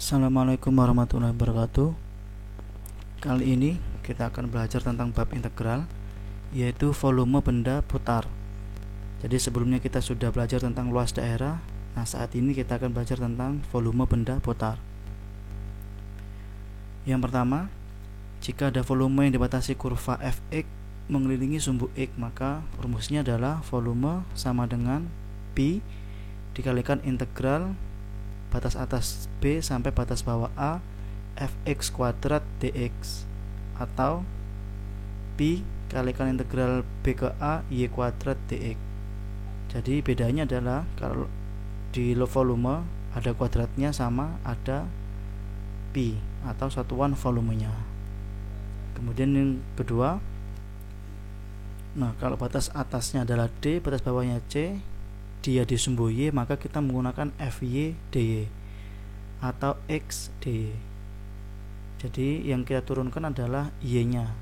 Assalamualaikum warahmatullahi wabarakatuh. Kali ini kita akan belajar tentang bab integral, yaitu volume benda putar. Jadi sebelumnya kita sudah belajar tentang luas daerah. Nah, saat ini kita akan belajar tentang volume benda putar. Yang pertama, jika ada volume yang dibatasi kurva fx mengelilingi sumbu x, maka rumusnya adalah volume sama dengan pi dikalikan integral batas atas B sampai batas bawah A fx kuadrat dx, atau pi kalikan integral B ke A y kuadrat dx. Jadi bedanya adalah kalau di volume ada kuadratnya sama ada pi atau satuan volumenya. Kemudian yang kedua, nah kalau batas atasnya adalah D, batas bawahnya C, dia di sumbu Y, maka kita menggunakan FY dy atau X dy. Jadi yang kita turunkan adalah Y-nya.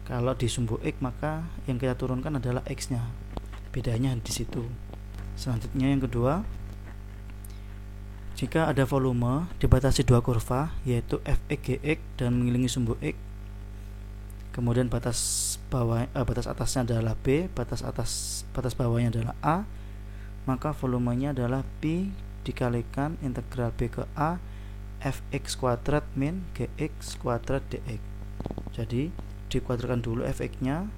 Kalau di sumbu X, maka yang kita turunkan adalah X-nya. Bedanya di situ. Selanjutnya yang kedua, jika ada volume dibatasi dua kurva, yaitu fx gx dan mengelilingi sumbu X, kemudian batas atasnya adalah B, batas bawahnya adalah A, maka volumenya adalah pi dikalikan integral B ke A fx kuadrat min gx kuadrat dx. Jadi dikuadratkan dulu fx-nya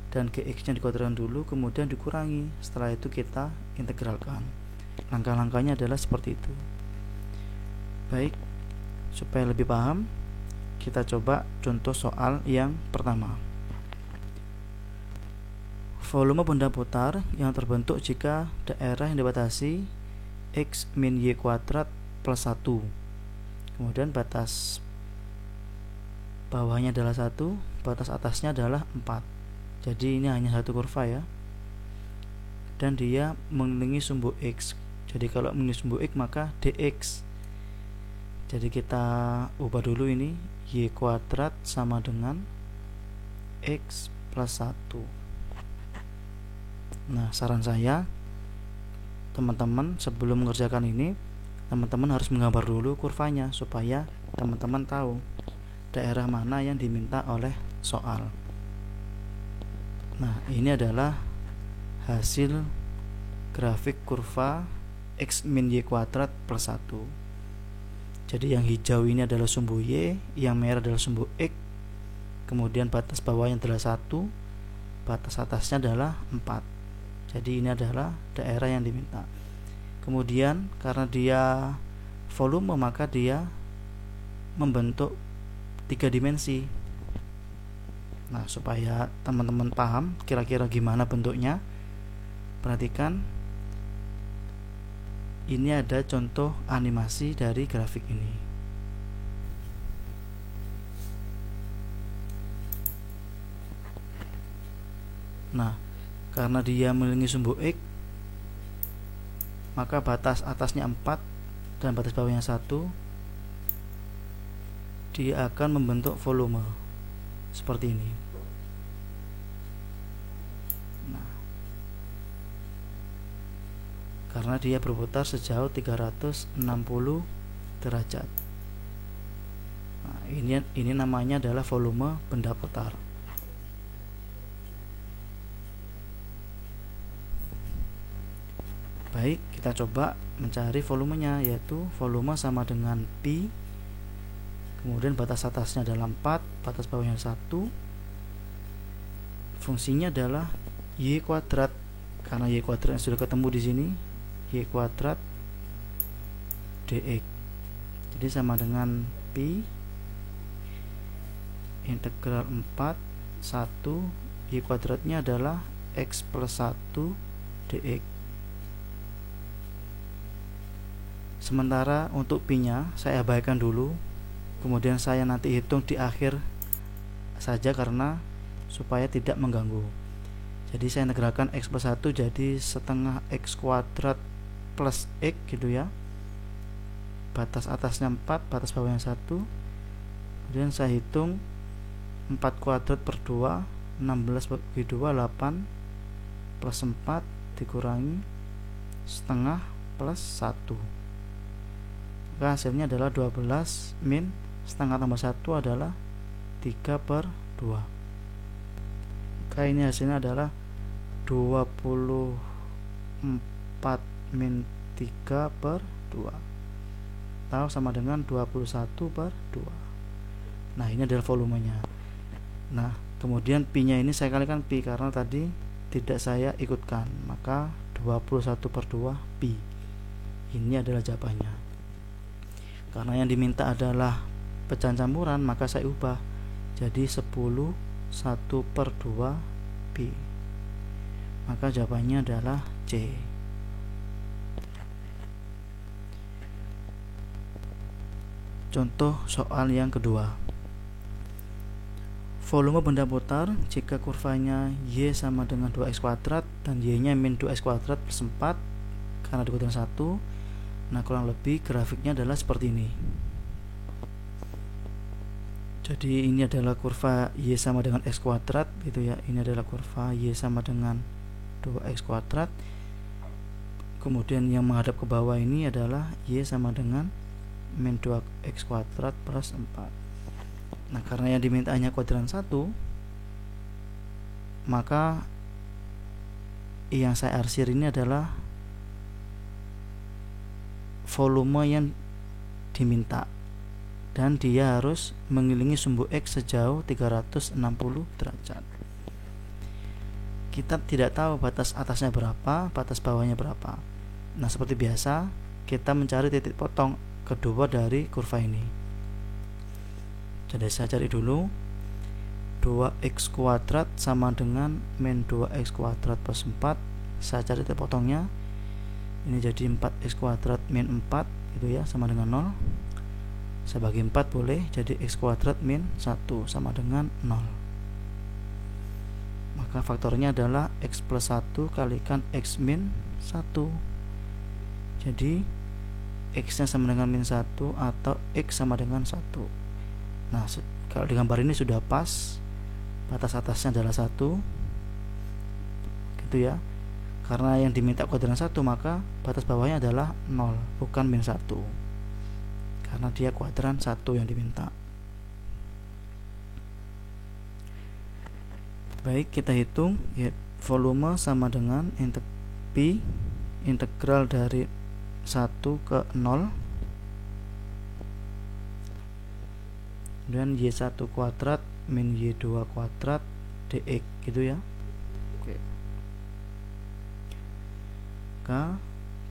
dan gx-nya dikuadratkan dulu, kemudian dikurangi. Setelah itu kita integralkan. Langkah-langkahnya adalah seperti itu. Baik, supaya lebih paham, kita coba contoh soal yang pertama. Volume benda putar yang terbentuk jika daerah yang dibatasi x min y kuadrat plus 1. Kemudian batas bawahnya adalah 1, batas atasnya adalah 4. Jadi ini hanya satu kurva ya. Dan dia mengelilingi sumbu x. Jadi kalau mengelilingi sumbu x maka dx. Jadi kita ubah dulu ini, y kuadrat sama dengan x plus 1. Nah, saran saya, teman-teman sebelum mengerjakan ini, teman-teman harus menggambar dulu kurvanya supaya teman-teman tahu daerah mana yang diminta oleh soal. Nah, ini adalah hasil grafik kurva x min y kuadrat plus 1. Jadi yang hijau ini adalah sumbu y, yang merah adalah sumbu x, kemudian batas bawahnya adalah 1, batas atasnya adalah 4. Jadi ini adalah daerah yang diminta. Kemudian karena dia volume, maka dia membentuk 3 dimensi. Nah, supaya teman-teman paham kira-kira gimana bentuknya, perhatikan. Ini ada contoh animasi dari grafik ini. Nah, karena dia mengelilingi sumbu X, maka batas atasnya 4 dan batas bawahnya 1, dia akan membentuk volume seperti ini. Nah, karena dia berputar sejauh 360 derajat. Nah, ini namanya adalah volume benda putar. Baik, kita coba mencari volumenya, yaitu volume sama dengan pi, kemudian batas atasnya adalah 4, batas bawahnya 1, fungsinya adalah y kuadrat. Karena y kuadrat sudah ketemu di sini, y kuadrat dx. Jadi sama dengan pi integral 4 1 y kuadratnya adalah x plus 1 dx. Sementara untuk pi-nya saya abaikan dulu, kemudian saya nanti hitung di akhir saja karena supaya tidak mengganggu. Jadi saya integralkan x plus 1 jadi setengah x kuadrat plus x gitu ya. Batas atasnya 4, batas bawahnya 1. Kemudian saya hitung 4 kuadrat per 2, 16 bagi 2, 8 plus 4 dikurangi setengah plus 1. maka hasilnya adalah 12 min setengah tambah 1 adalah 3/2. Maka ini hasilnya adalah 24 min 3/2 atau sama dengan 21/2. Nah, ini adalah volumenya. Nah, kemudian pi nya ini saya kalikan pi karena tadi tidak saya ikutkan, maka 21/2 pi. Ini adalah jawabannya. Karena yang diminta adalah pecahan campuran, maka saya ubah jadi 10 1/2 pi. Maka jawabannya adalah C. Contoh soal yang kedua. Volume benda putar jika kurvanya Y sama dengan 2x kuadrat dan Y nya min 2x kuadrat plus 4 karena dikuatan 1. Nah, kurang lebih grafiknya adalah seperti ini. Jadi ini adalah kurva Y sama dengan x kuadrat gitu ya. Ini adalah kurva Y sama dengan 2x kuadrat. Kemudian yang menghadap ke bawah ini adalah Y sama dengan min 2x kuadrat plus 4. Nah, karena yang dimintanya kuadran 1, maka yang saya arsir ini adalah volume yang diminta, dan dia harus mengelilingi sumbu X sejauh 360 derajat. Kita tidak tahu batas atasnya berapa, batas bawahnya berapa. Nah, seperti biasa, kita mencari titik potong kedua dari kurva ini. Jadi saya cari dulu 2x kuadrat sama dengan min 2x kuadrat plus 4. Saya cari titik potongnya. Ini jadi 4x kuadrat min 4 gitu ya, sama dengan 0. Saya bagi 4 boleh, jadi x kuadrat min 1 sama dengan 0. Maka faktornya adalah x plus 1 kalikan x min 1. Jadi x nya sama dengan min 1 atau x sama dengan 1. Nah, kalau di gambar ini sudah pas, batas atasnya adalah 1 gitu ya. Karena yang diminta kuadran 1, maka batas bawahnya adalah 0, bukan min 1. Karena dia kuadran 1 yang diminta. Baik, kita hitung ya, volume sama dengan pi integral dari 1 ke 0 dan Y1 kuadrat min Y2 kuadrat dx gitu ya. Oke. Maka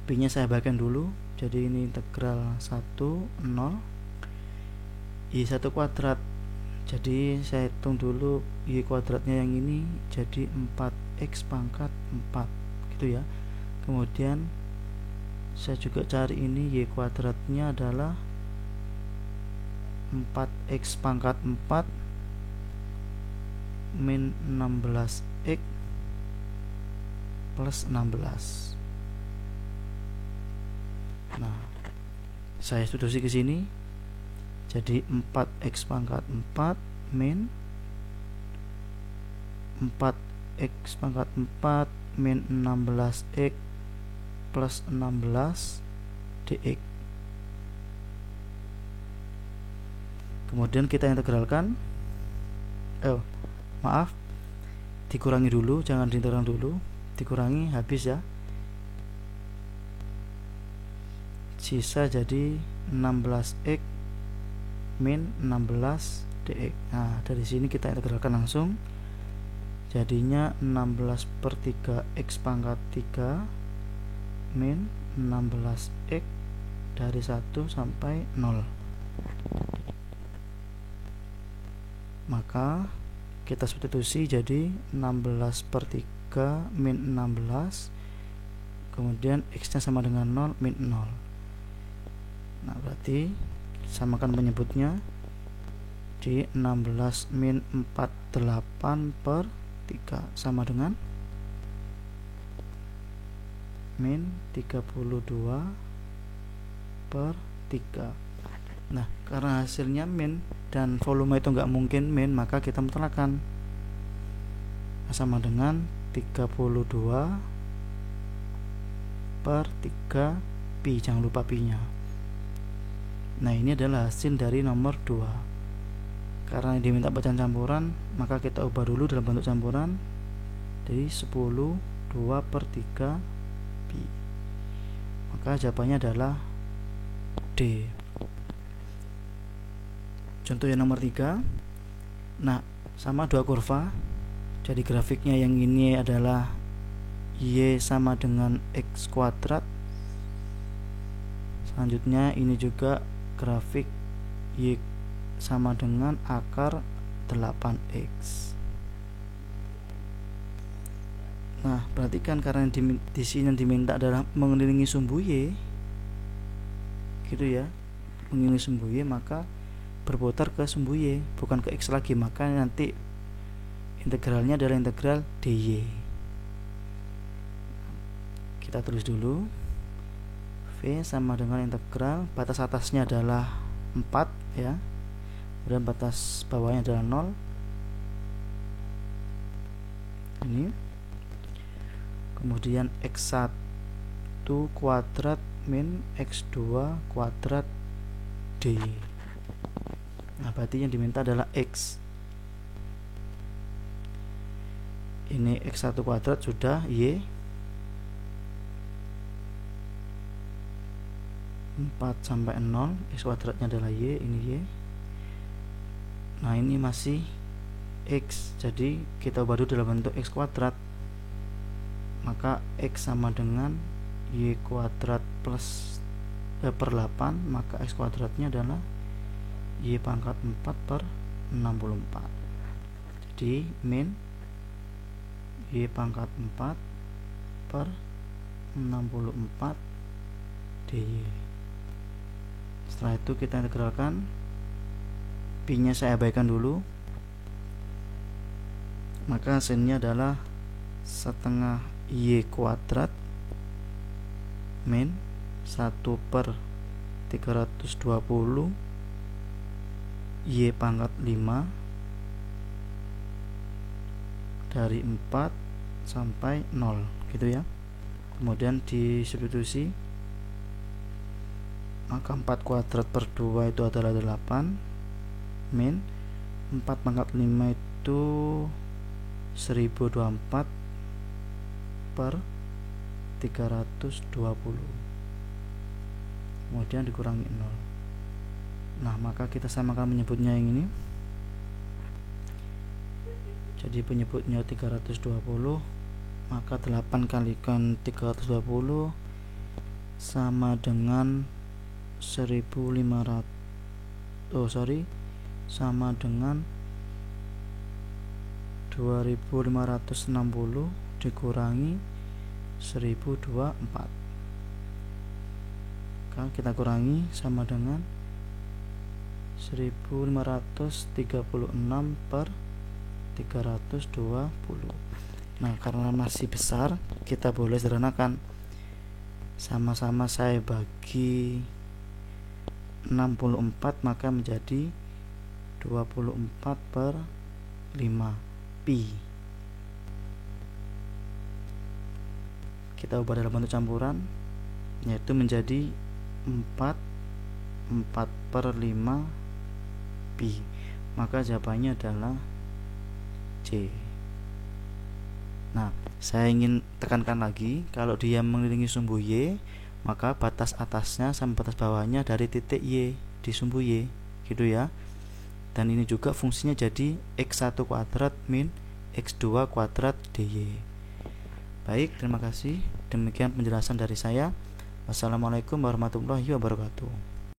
pi nya saya bagikan dulu. Jadi ini integral 1 0 Y1 kuadrat. Jadi saya hitung dulu Y kuadratnya yang ini jadi 4x pangkat 4 gitu ya. Kemudian saya juga cari ini Y kuadratnya adalah 4x pangkat 4 min 16x plus 16. Nah, saya substitusi ke sini jadi 4x pangkat 4 min 4x pangkat 4 min 16x plus 16 dx. Kemudian kita integralkan. Maaf, dikurangi dulu, jangan diintegralkan dulu, dikurangi habis ya. Sisa jadi 16x min 16 dx. Nah, dari sini kita integralkan langsung. Jadinya 16/3x pangkat 3 min 16x dari 1 sampai 0. Maka kita substitusi jadi 16/3 min 16, kemudian x nya sama dengan 0 min 0. Nah, berarti samakan penyebutnya di 16 min 48/3 sama dengan min 32/3. Nah, karena hasilnya min dan volume itu nggak mungkin min, maka kita mutlakkan sama dengan 32/3 pi, jangan lupa pi nya. Nah, ini adalah hasil dari nomor 2. Karena diminta bacaan campuran, maka kita ubah dulu dalam bentuk campuran. Jadi 10 2/3 pi. Maka jawabannya adalah D. Contoh yang nomor 3. Nah, sama dua kurva. Jadi grafiknya yang ini adalah Y sama dengan X kuadrat. Selanjutnya ini juga grafik Y sama dengan akar 8X. Nah, perhatikan karena di sini yang diminta adalah mengelilingi sumbu Y, gitu ya, mengelilingi sumbu Y, maka berputar ke sumbu Y, bukan ke X lagi, maka nanti integralnya adalah integral dy. Kita tulis dulu, V sama dengan integral, batas atasnya adalah 4 ya, dan batas bawahnya adalah 0. Ini kemudian X1 kuadrat min X2 kuadrat dy. Nah, berarti yang diminta adalah X. Ini X1 kuadrat sudah, Y 4 sampai 0, X kuadratnya adalah Y, ini Y. Nah, ini masih X, jadi kita ubah dulu dalam bentuk X kuadrat. Maka X sama dengan Y kuadrat plus per 8, maka X kuadratnya adalah Y pangkat 4/64. Jadi min Y pangkat 4/64 dy. Setelah itu kita integralkan, pi nya saya abaikan dulu, maka hasilnya adalah setengah Y kuadrat min 1/320 Y pangkat 5 dari 4 sampai 0, gitu ya. Kemudian disubstitusi, maka 4 kuadrat per 2 itu adalah 8 min 4 pangkat 5 itu 1024 per 320, kemudian dikurangi 0. Nah, maka kita samakan menyebutnya yang ini. Jadi penyebutnya 320, maka 8 kalikan 320 sama dengan 1500, sama dengan 2560 dikurangi 1024. Maka kita kurangi sama dengan 1536 per 320. Nah, karena masih besar, kita boleh sederhanakan. Sama-sama saya bagi 64, maka menjadi 24/5 pi. Kita ubah dalam bentuk campuran, yaitu menjadi 4/5 pi. Maka jawabannya adalah C. Nah, saya ingin tekankan lagi, kalau dia mengelilingi sumbu Y, maka batas atasnya sama batas bawahnya dari titik Y di sumbu Y, gitu ya. Dan ini juga fungsinya jadi X1 kuadrat min X2 kuadrat dy. Baik, terima kasih. Demikian penjelasan dari saya. Wassalamualaikum warahmatullahi wabarakatuh.